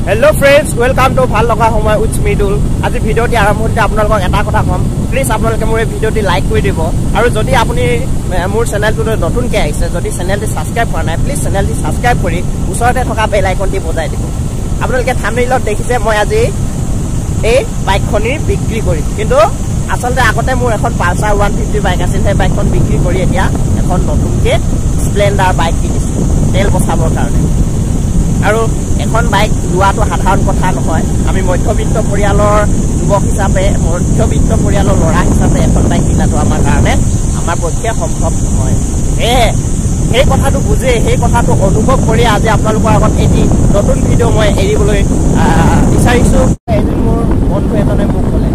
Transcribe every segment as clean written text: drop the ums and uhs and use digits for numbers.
Hello friends, welcome to ভাল লগা সময় উইথ মিডুল। আজি ভিডিওটি আৰম্ভতে আপোনালোকক এটা কথা কম, প্লিজ আপোনালোকে মোৰ ভিডিওটি লাইক কৰি দিব আৰু যদি আপুনি মোৰ চেনেলটো নতুনকৈ আহিছে, যদি চেনেলটি সাবস্ক্ৰাইব কৰা নাই, প্লিজ চেনেলটি সাবস্ক্ৰাইব কৰি ওচৰতে থকা বেল আইকনটি বজাই দিব। আপোনালোকে থাম্বনেইলত দেখিছে মই আজি এই বাইকখনি বিক্ৰী কৰিম, কিন্তু আচলতে আগতে মোৰ এখন পালসাৰ 150 বাইক আছিল, সেই বাইকখন বিক্ৰী কৰি এতিয়া এখন নতুনকৈ স্প্লেণ্ডাৰ বাইক কিনিছো তেল বচাবৰ কাৰণে। আৰু এখন বাইক লোৱাটো সাধাৰণ কথা নহয়। আমি মধ্যবিত্ত পৰিয়ালৰ যুৱক হিচাপে, মধ্যবিত্ত পৰিয়ালৰ ল'ৰা হিচাপে এখন বাইক কিনাটো আমাৰ কাৰণে আমাৰ পক্ষে সম্ভৱ নহয়। সেই কথাটো বুজি, সেই কথাটো অনুভৱ কৰি আজি আপোনালোকৰ আগত এটি নতুন ভিডিঅ' মই এৰিবলৈ বিচাৰিছোঁ। এদিন মোৰ বন্ধু এজনে মোক ক'লে,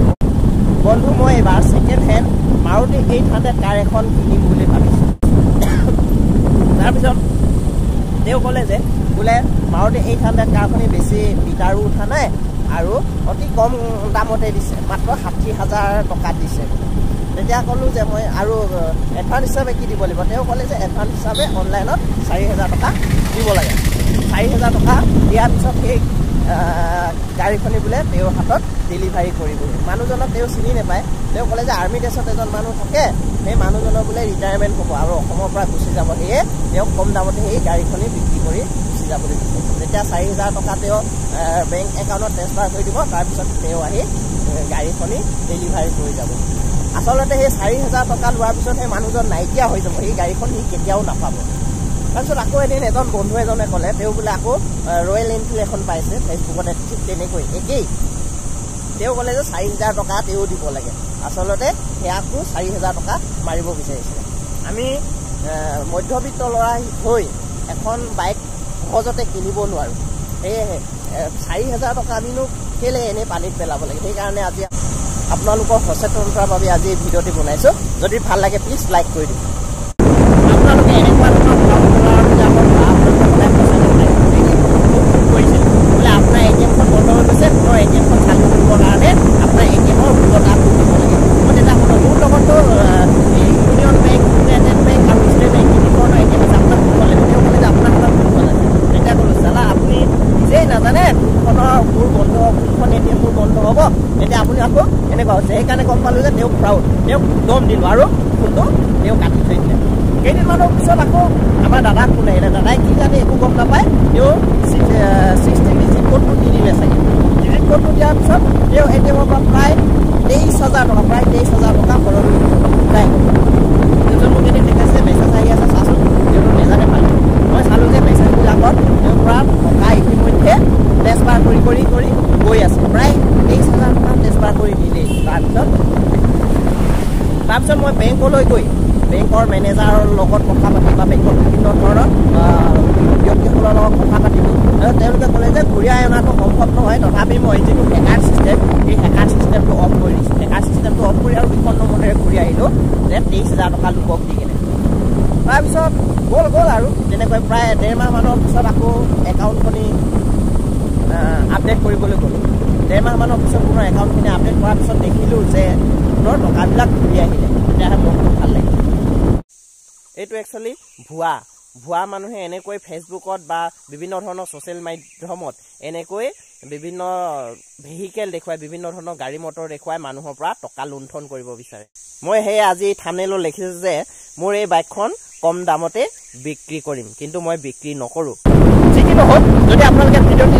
বন্ধু মই এইবাৰ ছেকেণ্ড হেণ্ড মাৰুতি 800 কাৰ এখন কিনিম বুলি ভাবিছোঁ। তাৰপিছত তেওঁ ক'লে যে বোলে মাৰুতি 800 কাৰখনি বেছি মিটাৰো উঠা নাই আৰু অতি কম দামতে দিছে, মাত্ৰ 60,000 টকাত দিছে। তেতিয়া ক'লোঁ যে মই আৰু এডভান্স হিচাপে কি দিব লাগিব? তেওঁ ক'লে যে এডভান্স হিচাপে অনলাইনত 4,000 টকা দিব লাগে। 4,000 টকা দিয়াৰ পিছত সেই গাড়ীখনি বোলে তেওঁৰ হাতত ডেলিভাৰী কৰিবহি। মানুহজনক তেওঁ চিনি নাপায়। তেওঁ ক'লে যে আৰ্মি ড্ৰেছত এজন মানুহ থাকে, সেই মানুহজনৰ বোলে ৰিটায়াৰমেণ্ট হ'ব আৰু অসমৰ পৰা গুচি যাব, সেয়ে তেওঁ কম দামতে সেই গাড়ীখনি বিক্ৰী কৰি গুচি যাবলৈ বিচাৰিছে। তেতিয়া 4,000 টকা তেওঁ বেংক একাউণ্টত ট্ৰেন্সফাৰ কৰি দিব, তাৰপিছত তেওঁ আহি গাড়ীখনি ডেলিভাৰী কৰি যাব। আচলতে সেই 4,000 টকা লোৱাৰ পিছত সেই মানুহজন নাইকিয়া হৈ যাব, সেই গাড়ীখন সি কেতিয়াও নাপাব। তাৰপিছত আকৌ এদিন এজন বন্ধু এজনে ক'লে তেওঁ বোলে আকৌ ৰয়েল এনফিল্ড এখন পাইছে ফেচবুকতে, ঠিক তেনেকৈ একেই। তেওঁ ক'লে যে 4,000 টকা তেওঁ দিব লাগে। আচলতে সেয়াকো 4,000 টকা মাৰিব বিচাৰিছে। আমি মধ্যবিত্ত ল'ৰা হৈ এখন বাইক সহজতে কিনিব নোৱাৰোঁ, সেয়েহে 4,000 টকা আমিনো কেলৈ এনেই পানীত পেলাব লাগে। সেইকাৰণে আজি আপোনালোকৰ সচেতনতাৰ বাবে আজি এই ভিডিঅ'টি বনাইছোঁ। যদি ভাল লাগে প্লিজ লাইক কৰি দিব। আপোনালোকে এনেকুৱা ধৰণৰ কৰিছে বোলে আপোনাৰ ATM-খন বন্ধ হৈ গৈছে, মোৰ ATM-খন চালু কৰিবৰ কাৰণে আপোনাৰ ATM-ৰ ভুলতা দিব লাগে। মই তেতিয়া ক'লোঁ মোৰ লগতো ইউনিয়ন বেংক, ইউনাইটেড বেংক আৰু ষ্টেট বেংক তিনিখনৰ ATM আছে, আপোনাক দিব লাগিব। তেওঁ ক'লে যে আপোনাৰ হাতত ভুল আছে। তেতিয়া ক'লোঁ চালা আপুনি নিজেই নাজানে কোনখনৰ মোৰ বন্ধ, কোনখন ATM মোৰ বন্ধ হ'ব। তেতিয়া আপুনি আকৌ এনেকুৱা হৈছে। সেইকাৰণে গম পালোঁ যে তেওঁ প্ৰাউড, তেওঁক দম দিলোঁ আৰু ফোনটো তেওঁ কাটি থৈ দিলে। কেইদিনমানৰ পিছত আকৌ আমাৰ দাদাক ফোন আহিলে। দাদাই কি জানে একো গম নাপায়, তেওঁ 60 ডিজিট কোডটো দি দিলে চাগে। ডিজিট কোডটো দিয়াৰ পিছত তেওঁ ATM-ৰ পৰা প্ৰায় 23,000 টকা, প্ৰায় 23,000 টকা সলনি ওলাই গ'ল। তাৰপিছত মোক এদিন দেখাইছে মেছেজ আহি আছে, চাচোন। তেওঁতো নেজানে পালে। মই চালোঁ যে মেছেজবিলাকত তেওঁৰ পৰা টকা ইতিমধ্যে ট্ৰেন্সফাৰ কৰি গৈ আছে, প্ৰায় 23,000 টকা ট্ৰেন্সফাৰ কৰি দিলেই। তাৰপিছত মই বেংকলৈ গৈ বেংকৰ মেনেজাৰৰ লগত কথা পাতি বা বেংকৰ বিভিন্ন ধৰণৰ ব্যক্তিসকলৰ লগত কথা পাতিলোঁ আৰু তেওঁলোকে ক'লে যে ঘূৰাই অনাটো সম্ভৱ নহয়, তথাপি মই যিটো হেকাৰ ছিষ্টেম, এই হেকাৰ ছিষ্টেমটো অফ কৰি দিছোঁ। হেকাৰ ছিষ্টেমটো অফ কৰি আৰু বিপন্ন মনেৰে ঘূৰি আহিলোঁ যে 23,000 টকা লোকক দি কিনে। তাৰপিছত গ'ল আৰু তেনেকৈ প্ৰায় 1.5 মাহমানৰ পিছত আকৌ একাউণ্টখনি আপডেট কৰিবলৈ গ'লোঁ। 1.5 মাহমানৰ পিছত পুনৰ একাউণ্টখিনি আপডেট কৰাৰ পিছত দেখিলোঁ যে পুনৰ টকাবিলাক ঘূৰি আহিলে। তেতিয়াহে মনটো ভাল লাগিল। এইটো একচুৱেলি ভুৱা মানুহে এনেকৈ ফেচবুকত বা বিভিন্ন ধৰণৰ ছ'চিয়েল মাধ্যমত এনেকৈ বিভিন্ন ভেহিকেল দেখুৱাই, বিভিন্ন ধৰণৰ গাড়ী মটৰ দেখুৱাই মানুহৰ পৰা টকা লুণ্ঠন কৰিব বিচাৰে। মই সেই আজি থাম্বনেইলত লিখিছোঁ যে মোৰ এই বাইকখন কম দামতে বিক্ৰী কৰিম, কিন্তু মই বিক্ৰী নকৰোঁ। যি কি নহওক, যদি আপোনালোকে ভিডিঅ'টি